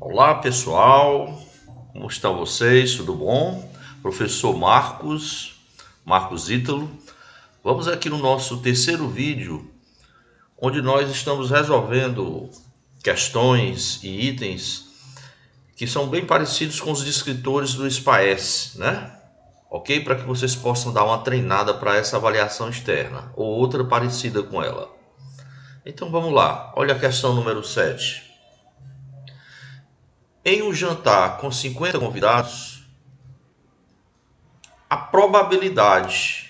Olá pessoal, como estão vocês? Tudo bom? Professor Marcos Ítalo. Vamos aqui no nosso terceiro vídeo, onde nós estamos resolvendo questões e itens que são bem parecidos com os descritores do SPAES, né? Ok? Para que vocês possam dar uma treinada para essa avaliação externa ou outra parecida com ela. Então vamos lá, olha a questão número 7. Em um jantar com 50 convidados, a probabilidade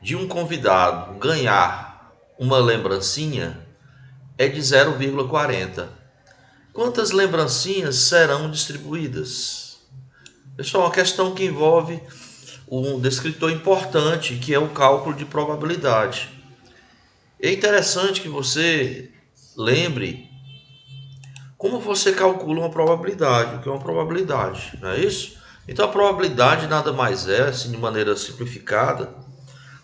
de um convidado ganhar uma lembrancinha é de 0,40. Quantas lembrancinhas serão distribuídas? Pessoal, uma questão que envolve um descritor importante, que é o cálculo de probabilidade. É interessante que você lembre como você calcula uma probabilidade, o que é uma probabilidade, não é isso? Então a probabilidade nada mais é, assim, de maneira simplificada,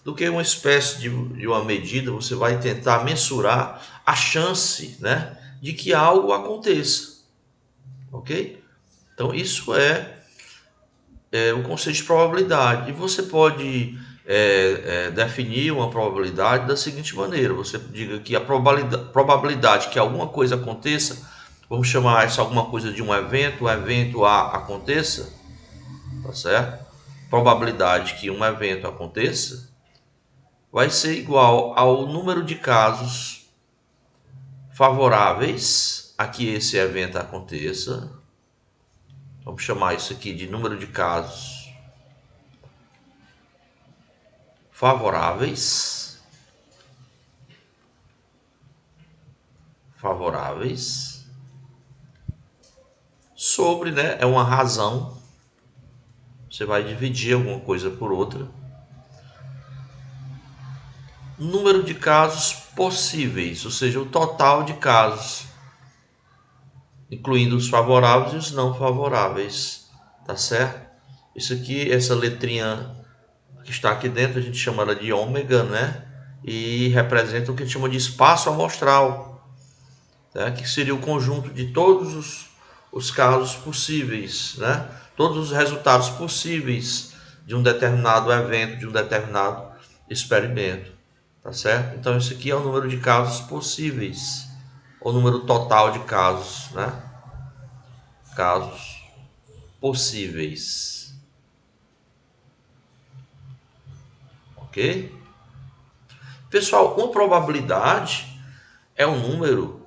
do que uma espécie de uma medida. Você vai tentar mensurar a chance, né, de que algo aconteça, ok? Então isso é o conceito de probabilidade. E você pode definir uma probabilidade da seguinte maneira: você diga que a probabilidade que alguma coisa aconteça, vamos chamar isso alguma coisa de um evento, o evento A aconteça, tá certo? Probabilidade que um evento aconteça vai ser igual ao número de casos favoráveis a que esse evento aconteça. Vamos chamar isso aqui de número de casos favoráveis sobre, né, é uma razão. Você vai dividir alguma coisa por outra. Número de casos possíveis, ou seja, o total de casos, incluindo os favoráveis e os não favoráveis, tá certo? Isso aqui, essa letrinha que está aqui dentro, a gente chama ela de ômega, né? E representa o que a gente chama de espaço amostral, né? Que seria o conjunto de todos os casos possíveis, né? Todos os resultados possíveis de um determinado evento, de um determinado experimento, tá certo? Então isso aqui é o número de casos possíveis, ou número total de casos, né? Casos possíveis, ok? Pessoal, uma probabilidade é um número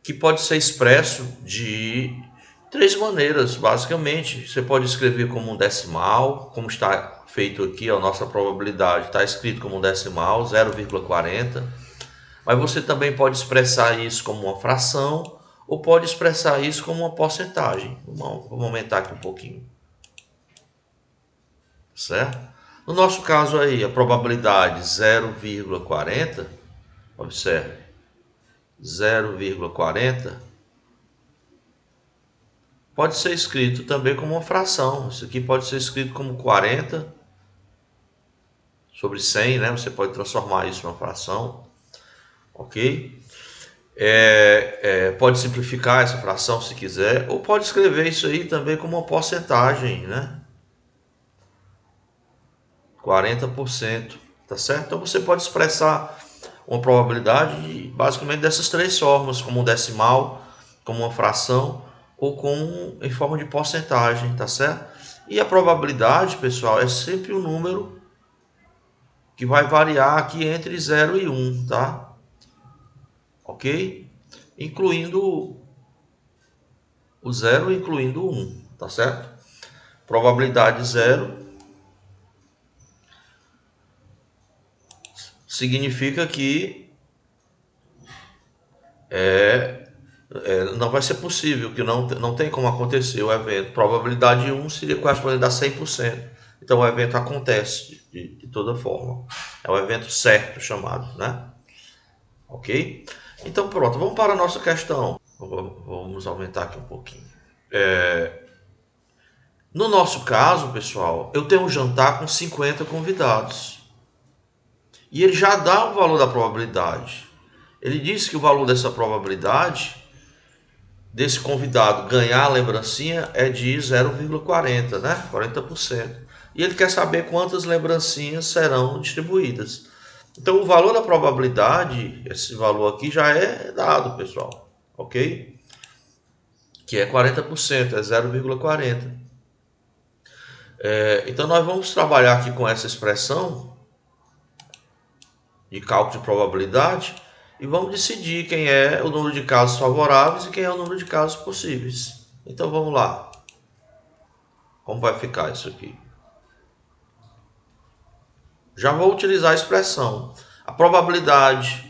que pode ser expresso de três maneiras, basicamente. Você pode escrever como um decimal, como está feito aqui, a nossa probabilidade está escrito como um decimal, 0,40. Mas você também pode expressar isso como uma fração, ou pode expressar isso como uma porcentagem. Vamos aumentar aqui um pouquinho, certo? No nosso caso aí, a probabilidade 0,40, observe, 0,40 pode ser escrito também como uma fração. Isso aqui pode ser escrito como 40 sobre 100, né? Você pode transformar isso numa fração, ok? Pode simplificar essa fração se quiser, ou pode escrever isso aí também como uma porcentagem, né? 40%, tá certo? Então você pode expressar uma probabilidade basicamente dessas três formas: como um decimal, como uma fração, ou em forma de porcentagem, tá certo? E a probabilidade, pessoal, é sempre um número que vai variar aqui entre 0 e 1, tá? Ok? Incluindo o 0, incluindo o 1, tá certo? Probabilidade 0 significa que não vai ser possível, que não tem como acontecer o evento. Probabilidade 1 seria correspondente a 100%. Então o evento acontece de toda forma. É o evento certo chamado, né? Ok? Então pronto, vamos para a nossa questão. Vamos aumentar aqui um pouquinho. No nosso caso, pessoal, eu tenho um jantar com 50 convidados. E ele já dá o valor da probabilidade. Ele diz que o valor dessa probabilidade desse convidado ganhar a lembrancinha é de 0,40, né? 40%. E ele quer saber quantas lembrancinhas serão distribuídas. Então o valor da probabilidade, esse valor aqui já é dado, pessoal, ok? Que é 40%, é 0,40. Então nós vamos trabalhar aqui com essa expressão de cálculo de probabilidade e vamos decidir quem é o número de casos favoráveis e quem é o número de casos possíveis. Então vamos lá. Como vai ficar isso aqui? Já vou utilizar a expressão. A probabilidade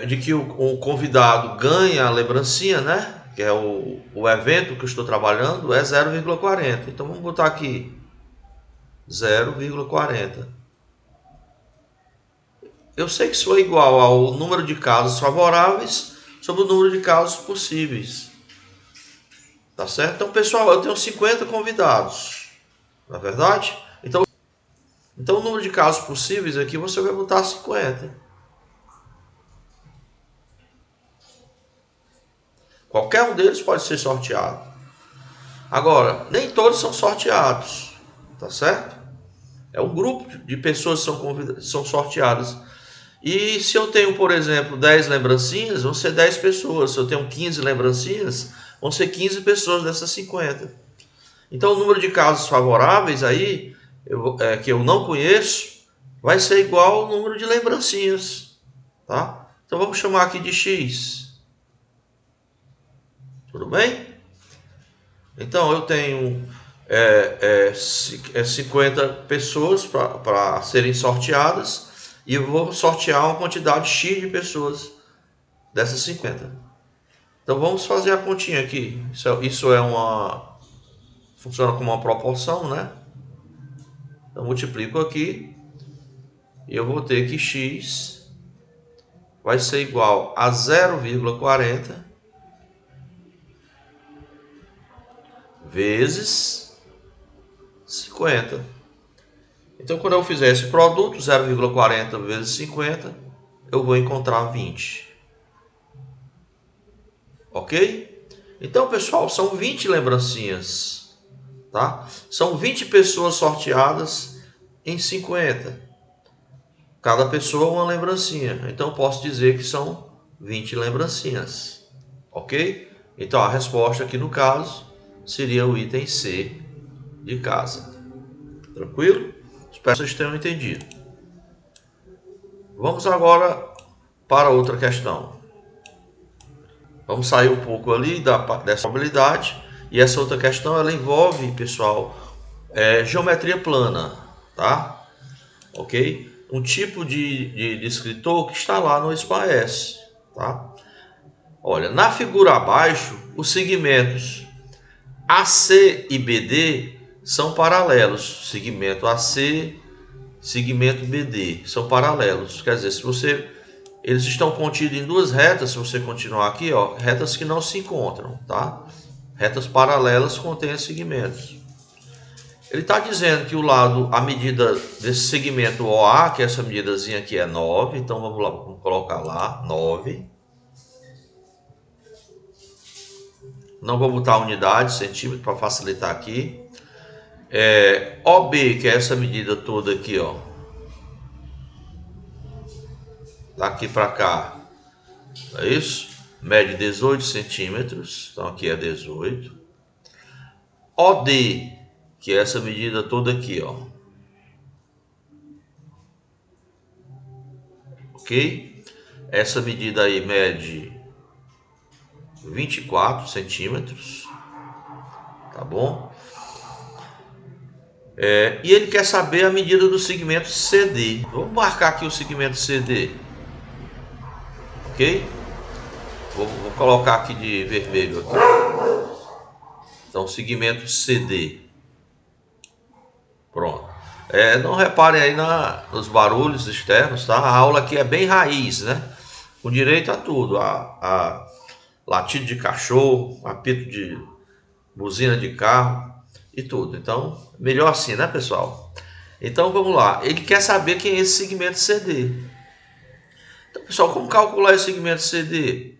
de que o convidado ganhe a lembrancinha, né? Que é o evento que eu estou trabalhando, é 0,40. Então vamos botar aqui 0,40. Eu sei que isso é igual ao número de casos favoráveis sobre o número de casos possíveis. Tá certo? Então, pessoal, eu tenho 50 convidados. Não é verdade? Então o número de casos possíveis aqui você vai botar 50. Qualquer um deles pode ser sorteado. Agora, nem todos são sorteados. Tá certo? É um grupo de pessoas que são sorteadas. E se eu tenho, por exemplo, 10 lembrancinhas, vão ser 10 pessoas. Se eu tenho 15 lembrancinhas, vão ser 15 pessoas dessas 50. Então o número de casos favoráveis aí, que eu não conheço, vai ser igual ao número de lembrancinhas. Tá? Então vamos chamar aqui de X. Tudo bem? Então eu tenho 50 pessoas para serem sorteadas. E eu vou sortear uma quantidade X de pessoas dessas 50. Então vamos fazer a continha aqui. Isso funciona como uma proporção, né? Então multiplico aqui. E eu vou ter que X vai ser igual a 0,40 vezes 50. Então, quando eu fizer esse produto, 0,40 vezes 50, eu vou encontrar 20. Ok? Então, pessoal, são 20 lembrancinhas. Tá? São 20 pessoas sorteadas em 50. Cada pessoa uma lembrancinha. Então, posso dizer que são 20 lembrancinhas. Ok? Então, a resposta aqui no caso seria o item C de casa. Tranquilo? Espero que vocês tenham entendido. Vamos agora para outra questão. Vamos sair um pouco ali dessa probabilidade. E essa outra questão ela envolve, pessoal, geometria plana. Tá? Ok? Um tipo de descritor que está lá no SPAES. Tá? Olha, na figura abaixo, os segmentos AC e BD são paralelos. Segmento AC, segmento BD são paralelos. Quer dizer, eles estão contidos em duas retas. Se você continuar aqui, ó, retas que não se encontram, tá? Retas paralelas contêm segmentos. Ele está dizendo que a medida desse segmento OA, que essa medidazinha aqui é 9. Então vamos lá, vamos colocar lá 9. Não vou botar unidade, centímetro, para facilitar aqui. OB, que é essa medida toda aqui, ó. Daqui para cá. É isso? Mede 18 centímetros. Então aqui é 18. OD, que é essa medida toda aqui, ó. Ok? Essa medida aí mede 24 centímetros. Tá bom? E ele quer saber a medida do segmento CD. Vamos marcar aqui o segmento CD. Ok? Vou colocar aqui de vermelho aqui. Então, segmento CD. Pronto. Não reparem aí nos barulhos externos, tá? A aula aqui é bem raiz, né? Com direito a tudo. A latido de cachorro, apito de buzina de carro e tudo. Então, melhor assim, né, pessoal? Então, vamos lá. Ele quer saber quem é esse segmento CD. Então, pessoal, como calcular esse segmento CD?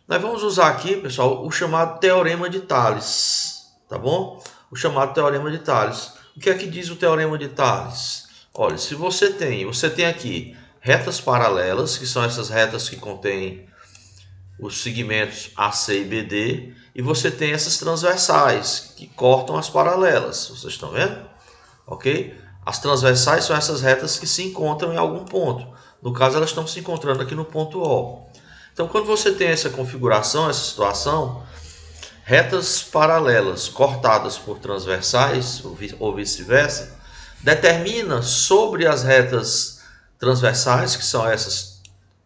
Nós vamos usar aqui, pessoal, o chamado Teorema de Tales, tá bom? O chamado Teorema de Tales. O que é que diz o Teorema de Tales? Olha, se você tem aqui retas paralelas, que são essas retas que contêm os segmentos AC e BD, e você tem essas transversais, que cortam as paralelas, vocês estão vendo? Ok? As transversais são essas retas que se encontram em algum ponto. No caso, elas estão se encontrando aqui no ponto O. Então, quando você tem essa configuração, essa situação, retas paralelas cortadas por transversais, ou vice-versa, determina sobre as retas transversais, que são essas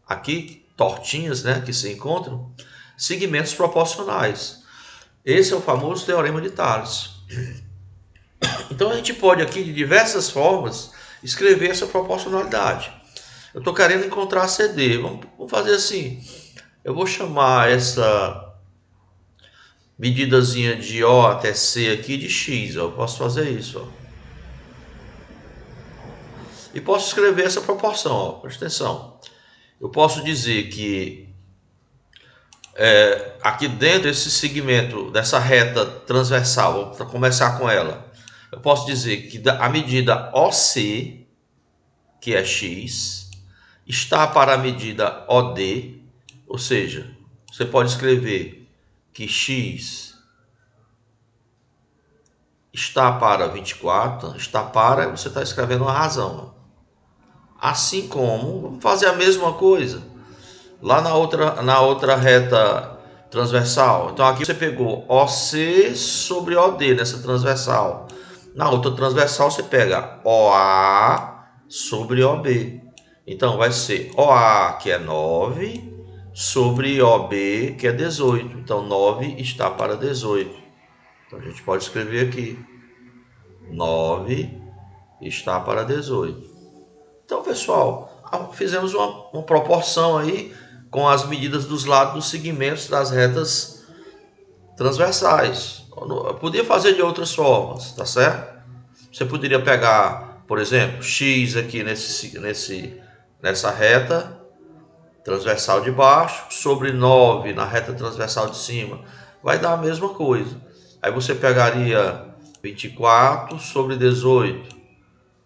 aqui, tortinhas, né, que se encontram, segmentos proporcionais. Esse é o famoso Teorema de Tales. Então, a gente pode aqui, de diversas formas, escrever essa proporcionalidade. Eu estou querendo encontrar CD. Vamos fazer assim. Eu vou chamar essa medidazinha de O até C aqui de X. Ó. Eu posso fazer isso. Ó. E posso escrever essa proporção. Ó. Presta atenção. Eu posso dizer que aqui dentro desse segmento, dessa reta transversal, para começar com ela, eu posso dizer que a medida OC, que é X, está para a medida OD, ou seja, você pode escrever que X está para 24, está para, você está escrevendo uma razão. Assim como, vamos fazer a mesma coisa lá na outra reta transversal. Então aqui você pegou OC sobre OD nessa transversal. Na outra transversal você pega OA sobre OB. Então vai ser OA, que é 9, sobre OB, que é 18. Então 9 está para 18. Então a gente pode escrever aqui 9 está para 18. Então, pessoal, fizemos uma proporção aí com as medidas dos lados dos segmentos das retas transversais. Eu podia fazer de outras formas, tá certo? Você poderia pegar, por exemplo, X aqui nessa reta transversal de baixo, sobre 9 na reta transversal de cima. Vai dar a mesma coisa. Aí você pegaria 24 sobre 18.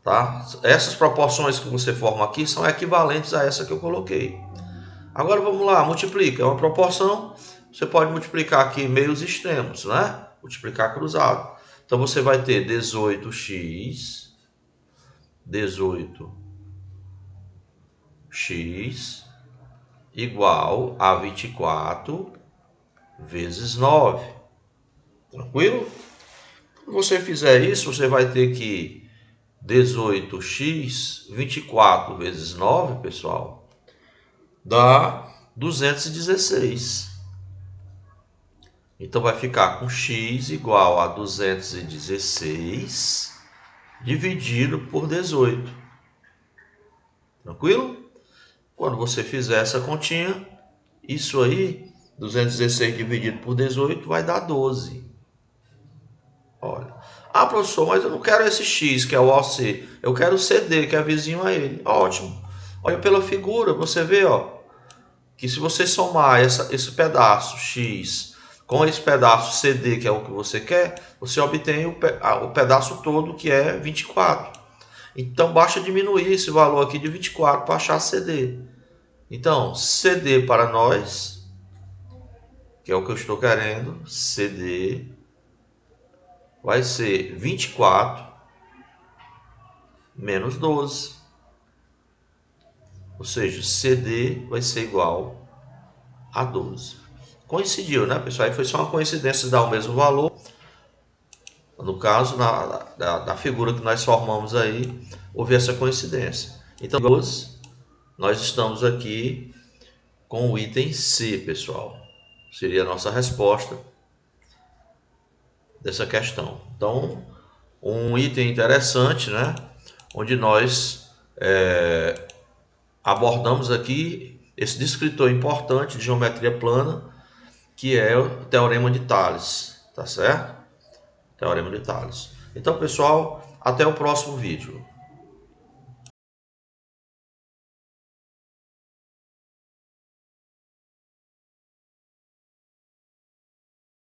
Tá? Essas proporções que você forma aqui são equivalentes a essa que eu coloquei. Agora vamos lá, multiplica. É uma proporção, você pode multiplicar aqui meios extremos, né? Multiplicar cruzado. Então você vai ter 18x igual a 24 vezes 9. Tranquilo? Se você fizer isso, você vai ter que 18x, 24 vezes 9, pessoal, dá 216. Então vai ficar com x igual a 216 dividido por 18. Tranquilo? Quando você fizer essa continha, isso aí, 216 dividido por 18, vai dar 12. Olha. Ah, professor, mas eu não quero esse X, que é o OC. Eu quero o CD, que é vizinho a ele. Ótimo. Olha pela figura, você vê, ó, que se você somar esse pedaço X com esse pedaço CD, que é o que você quer, você obtém o pedaço todo, que é 24. Então, basta diminuir esse valor aqui de 24 para achar CD. Então, CD para nós, que é o que eu estou querendo, CD vai ser 24 menos 12. Ou seja, CD vai ser igual a 12. Coincidiu, né, pessoal? Aí foi só uma coincidência dar o mesmo valor. No caso, da figura que nós formamos aí, houve essa coincidência. Então, 12, nós estamos aqui com o item C, pessoal. Seria a nossa resposta dessa questão. Então, um item interessante, né? Onde nós abordamos aqui esse descritor importante de geometria plana, que é o Teorema de Tales, tá certo? Teorema de Tales. Então, pessoal, até o próximo vídeo.